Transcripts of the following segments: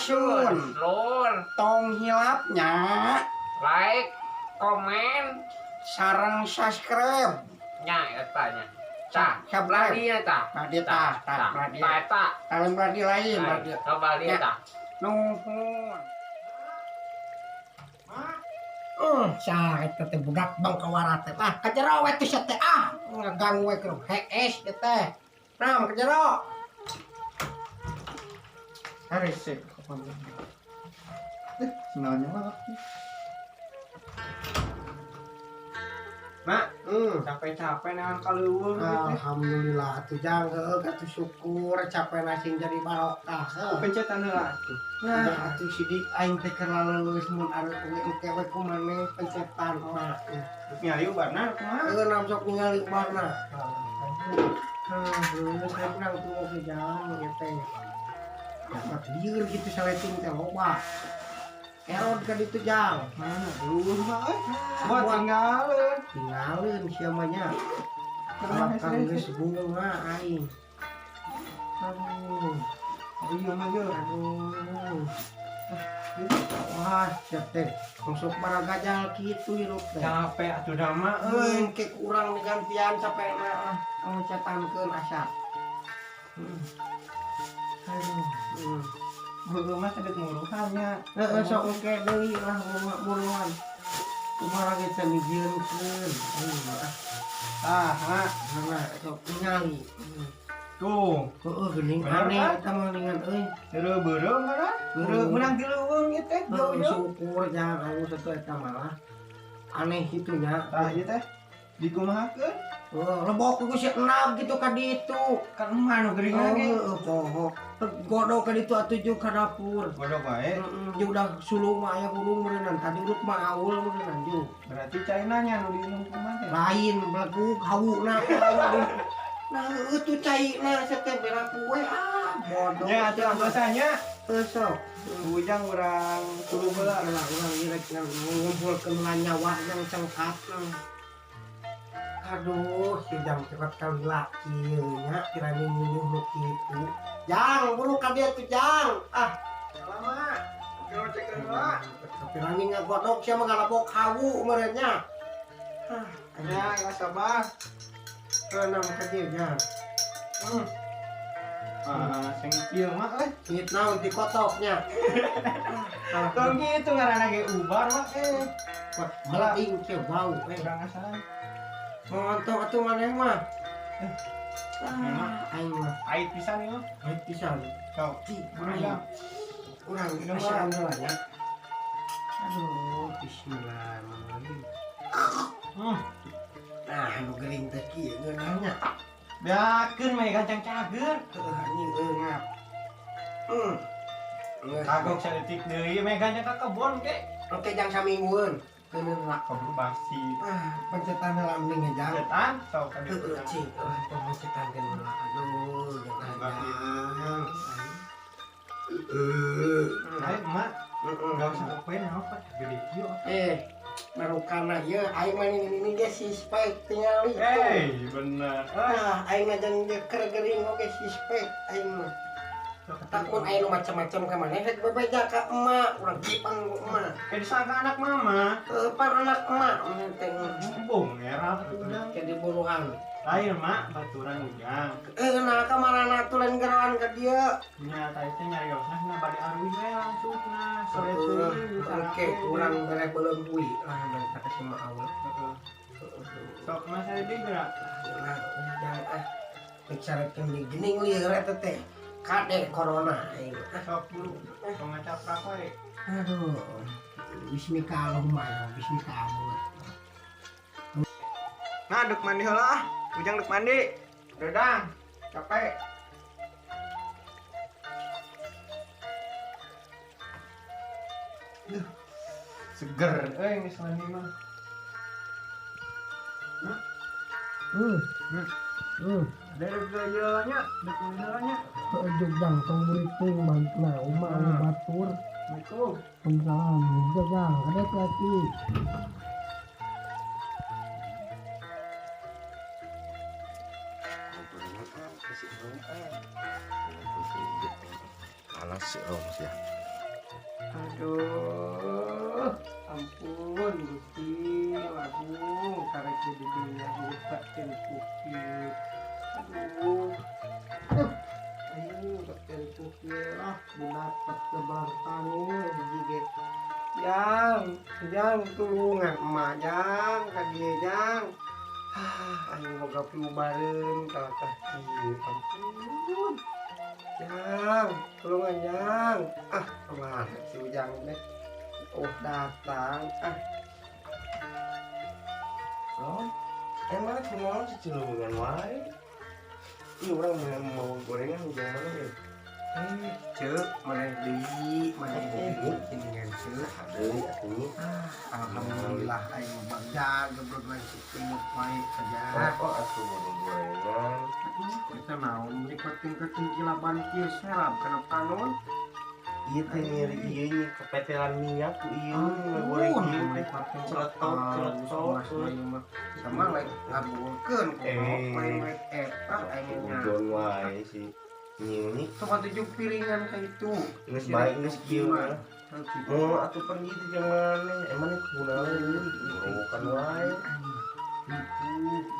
Sun tong hilapnya like komen sarang subscribe nya etanya tah subscribe dia tah dalam berarti lain berarti coba lihat tah nuhun saya teh budak bangkawara teh kajero we teh teh ngaganggu we keur hees teh nam kajero resep senangnya mah mak capek-capek nangan kaleuweung alhamdulillah atuh jang atuh syukur capek nasi jadi barokah pencetan heula atuh nah atuh sidik aing teh keur laleus mun arep we ku maneh pencetan mah ningali ubarna kumaha sok ningali ubarna geus nang tuh ke jang teh dapat lieur gitu saleting teh loba erod ka ditu jang mana dulu mah buat tinggalin siamanya bakal geus bunga aing aduh wah siap teh masuk para gajal kitu hirup teh capek atuh da mah ke kurang digantian capek mah cetankeun asa aduh Beueuh mah teh nguruhannya. Sok engke deui lah muruhan. Kumaha ge teh mijieunkeun. Sok ningali. Tuh, heueuh geuning aneh eta mah ningan euy. Beureuh mah. Beureuh menang di leuweung ieu teh. Syukur jangan alus atuh eta mah. Aneh kitu nya. Tah ieu teh dikumahakeun? Lebok ku sih enam gitu ka ditu. Kan mah nu geuring ge. Poho. Godok ka ditu atuh jeung ka dapur. Godok bae. Jeung udah sulung mah aya burung meureunnan. Tadi urut mah aul meureunnan jeung. Berarti caina nya nu diinum kumaha teh? Lain beleguk hauna. Nah, itu caina sateh beraku we bodoh. Nya atuh bahasanya. Sok. Bujang urang kudu heula urang irek ngumpulkeun nyawa yang cengkat. Aduh, si Jang cepat kali laki nya kirani nyunyuh nu kitu. Jang, buru ka dieu tuh Jang. Lama. Kiro cek heula. Kirani ngagodok sia mah ngalabok hawu meureun nya. Nya sabar. Keunam ka dieu Jang. Sing kieu mah euy. Ngit naon dikotoknya. Tong kitu ngaranna ge ubar mah Meling kieu bau urang asalan. Montok atuh maneh mah. Aing mah ait pisan ieu. Ait pisan. Sok, urang asaan heula nya. Aduh, bismillahirrahmanirrahim. Nah, anu geuring teh kieu ngeunahnya. Biakeun mah gancang cager. Anjing ngap. Kagok saeutik deui mah gancang ka kebon ge. Oke jang saminggueun. Keuneuh lah kabur basi. Pencetan heula mending jang. Pencetan sok ka dieu. Cing, pencetan geun heula. Aduh, jangan. Ayo emak. Enggak usah kepen apa gede kieu. Marukana ieu aing mah ini ge sispek tingali. Bener. Aing mah jeung keur geuring oge sispek aing mah. Takun aing macam-macam ka maneh rek bebeja ka emak, urang kipan ku emak. Disangka anak mama. Pan anak emak teh bumbung merah udah ke diburuhan. Lain emak baturan ujang. Nah ka marana tulen gerawan ka dieu. Nya tadi teh nyariosna bade arwi we langsungna sore teuing. Oke, urang bere beuleum kuy lah mun kata si mak aweul. Sok mah saya gerak. Nah, jangan bicara geuning lieur eta teh. Kade corona aing. Sok dulu. Pengacap we. Aduh. Bismillahirrahmanirrahim. Bismillahirrahmanirrahim. Nah, dek mandi heula. Ujang dek mandi. Dadang. Capek. Seger geus mandi mah. Dari gayanya, dek heulanya. Jang tong beuting bantna umah batur. Assalamualaikum. Waalaikumsalam. Jang, ada lagi. Panas sih, Om, ya. Aduh, ampun Gusti, waduh, karek jadi dunia usahakan kukil. Aduh, ayo bagian kukil lah, bulat pertebar tani biji Jang tulungan emak Jang, kadia Jang. Ayo moga piubareun ka kaki, ampun. Jang, tulungan Jang. Kemana si Ujang deh? Datang. Emang semua si celungan wae. Ini orang mau gorengan Ujang mana ya? Cek, mana deui, mana deui dengan cek. Deui atuh. Alhamdulillah aing bagja geblog lain timut wae saja. Atuh mau gorengan. Kita naon nikmatin kecincilaban kieu serap kana panon. Ieu teh nyeri ieu nya kepetelan minyak ku ieu goreng ieu teh celetok sama lain ngabulkeun lain eta aing nya. Ujon wae si ieu nya. Coba 7 piringan ka itu. Geus bae geus kieu mah. Atuh pergi teh jangan emang kunaon ieu kan wae. Itu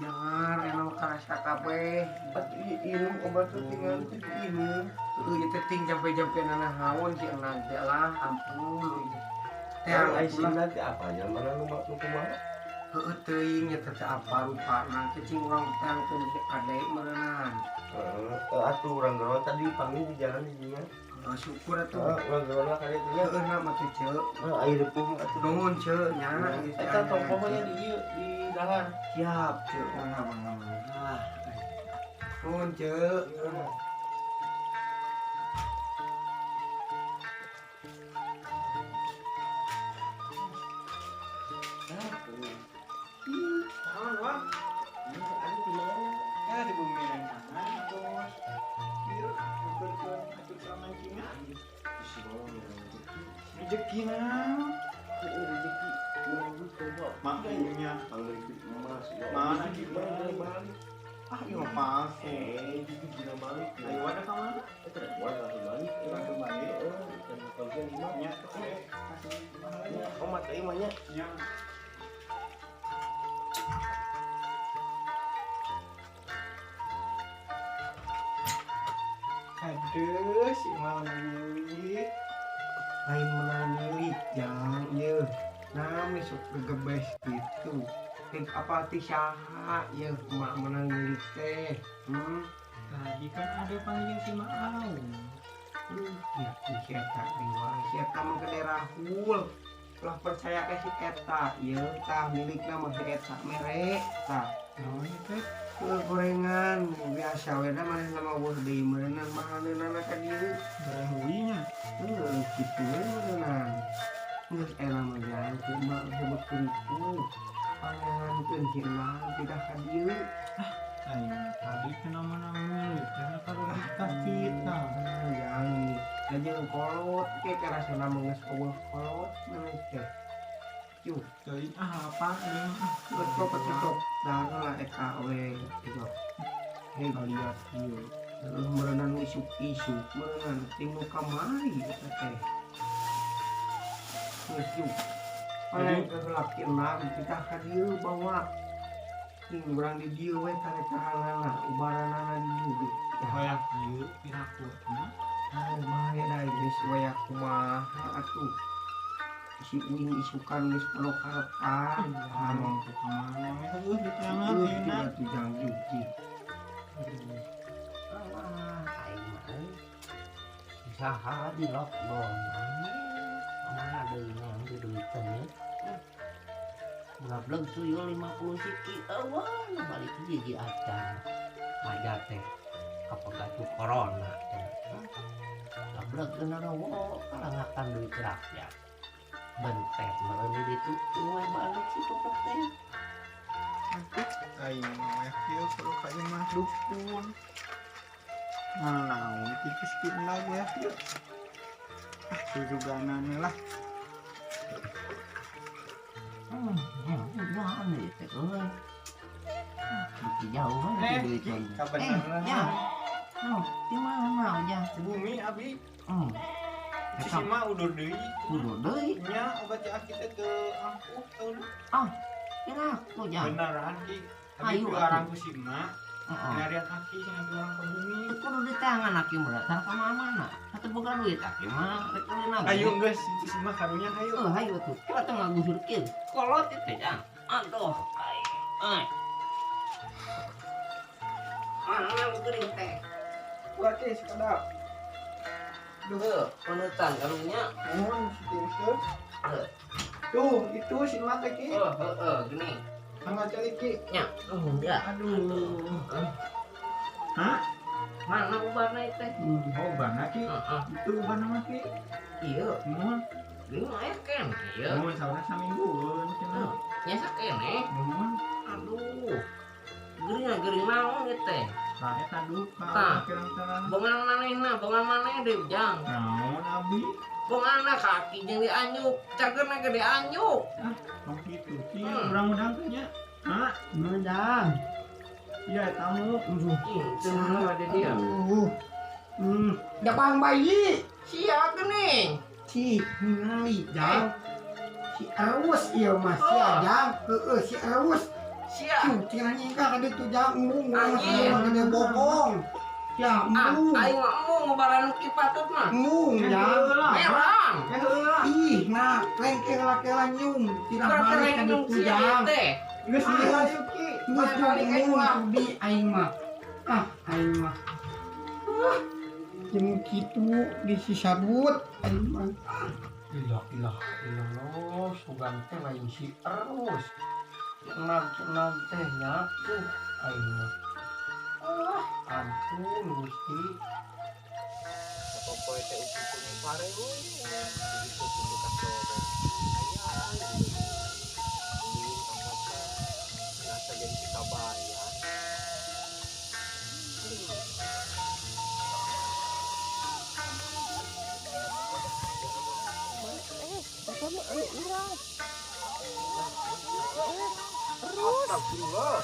jangan enak karasa kabeh. Inum obat tinggal inum. Ieu teh ting jampe-jampe nana haun si enak teh lah ampun. Teh Aisyah teh apa aja mana nu kumaha? Heueuh teuing nya teh apa rupana teh cing urang tangkeun ade meureunnan. Atuh urang geron tadi panggil di jalan di dinya. Syukur atuh. Urang geron lah kali teh. Heueuh na mah teh ceuk. Aya depung atuh. Nuhun ceuk nya. Eta tokohnya di ieu di dalan. Siap ceuk mangga. Nuhun ceuk. Di bumi yang sana, bos. Biru, bukan atur sama Cina. Rezeki nah. Rezeki urang coba. Makanya emas. mana gitu balik. yang pas Jadi gila balik. ayo ada kemana Eta buat balik. langsung balik Dan bagian lima. nya Oh mata ieu mah nya. nya Aduh, si mau milik. Lain menang milik, jangan ya. Nami sok gegebes gitu. Apa ti saha ya mak menang milik teh. Tadi kan ada panggil si Maau. Ya si eta riwayat si eta mah gede rahul. Lah percaya ke si eta, ya tah milikna mah si eta merek tah. Oh itu Gorengan biasa we da maneh nama weuh deui meureunnan mahaneunana ka dieu. berahuinya. Kitu we meureunnan. Geus era mah jalan kumaha disebutkeun itu. Pangahankeun si Elang tidak ka dieu. Ayo tadi kena menang milik karena kalau kita. Yang lajeng kolot ke karasana mah geus kolot maneh teh. Yuh, Jadi apa ini? betul dan lah eta we gitu. Lihat dia. Lalu merenang isu merenang tinggal kamari eta teh. Geus yuk. Paling laki enam kita ka dieu bawa. Ning urang di dieu we tarik tahanana ubaranana di dieu. Kayak dia piraku. Bahaya dah geus we kumaha atuh. Si Uin isukan geus penuh harapan. Ngomong ke kemana? Itu di tengah Tidak tujang juki. Usaha di lockdown. Mana deui yang di duitan ya. Bulan tuyul 50 siki awan balik gigi acan. Maja teh kapagatu corona teh. Gablek geuna wo kalangakan duit rakyat. Bentet mereuni ditutup we balik situ teh. ayo mah ya kalau kayak mah dukun naon tipis lagi ya sujuganana lah Udah aneh teh euy. Bukti jauh banget duitnya. kapan Ya. Di mana aja? bumi abi Si mah udah deui. Kudu deui. Nya obat aki teh teu ampuh teu. Kira aku jang. Beneran ki. Ayo, Tapi orang ku si mah Heeh. nyarian aki cenah orang ke bumi. Kudu di tangan aki berdatar ka mana? Atuh boga duit aki mah rek leunang. Ayo geus si mah karunya hayu. Hayu tuh. Kita teh ngagusur kieu. Kolot teh jang. Aduh. Ai. Mana geuring teh? Berarti sekadar. Duh, penutan karunya. Mohon sikit. Heuh. Tuh, itu si mata ki. Gini. Angkat kali ki. Nya. Ya. Aduh. Hah? Mana ubarna itu teh? Oh, bana ki. Heeh. Itu bana mah ki. Iya, Mohon. ini mah eken. Iya. Mohon saurna saminggueun cenah. Nya sakene. Mohon. Aduh. Gering naon ieu teh? Nah, eta duka Tah. kirang-kirang. Bongan maneh deh jang. Naon abi? Bonganna kaki jeung dianyuk, cageurna ge dianyuk. Oh gitu. Ki urang udang teh nya. Hah? Medang. Iya tamu. Kitu ada dia. Jepang bayi. Sia geuning. Si ngali jang. Si arus ieu mah sia jang. Si arus. Sia. Kiranya ka kada tu jang Anjing. kada bokong. Ya Aing mah mau ngobaran ki patut mah. jang. Merang. Ih, nah, lengkel-lengkelan nyum. Tidak balik kada tu jang. teh. Geus hayu ki. Geus nyum di aing mah. Aing mah. Jeung kitu di sisabut aing mah. Ilah sugan teh lain si terus. Nag teh nya tuh aing mah. Ampun Gusti. Popoe teh ukur pare we. Itu kudu kasore. Ayang. Ini angkatnya. Nasa jadi kita bayar. Astagfirullah.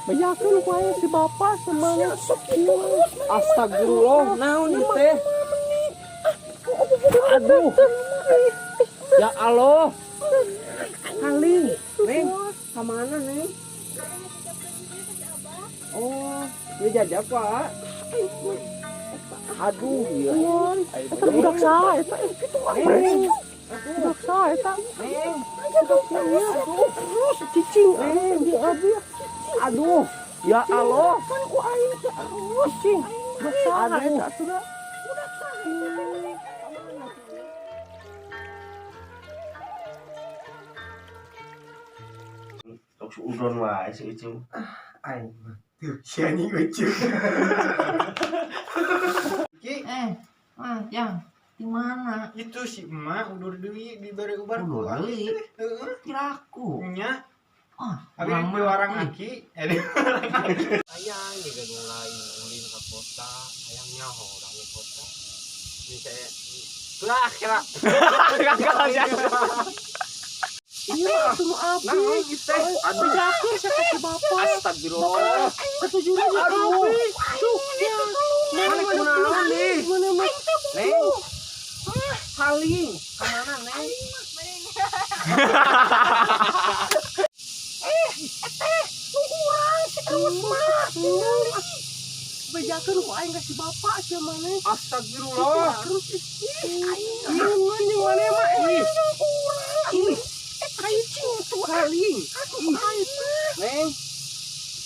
Bayakeun ku aya si bapak semangat astagfirullah naon ieu teh aduh ya Allah kali neng kamana neng oh dia jajak pak aduh ya eta budak saha eta neng budak saha eta neng aduh cicing di abi aduh ya Allah kan ku aing teh cicing budak saha eta sudah budak saha Udon wae si Ucung. Aing mah. Tuh, sia nih Ucung. Ki, Jang, di mana? Itu si emak udur deui dibere ubar Udur ku deui? aki teh. Heeh. Kiraku. Nya. Abi Urang di mah. warang aki. Ayang juga mulai ulin ke kota. Ayang nyaho orang ke kota. Ini saya lah kira. iya semua abi gitu. Aduh. bayakeun sa ka si bapak Astagfirullah. ketujuan aja abi tuh ya Mana kunaon nih? mana Neng. Haling. Kemana neng? bayakeun ku aing ka si bapak sia mana Astagfirullah. terus aing jeung mana mah ih kaicing tu haling Neng.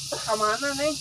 Kemana neng?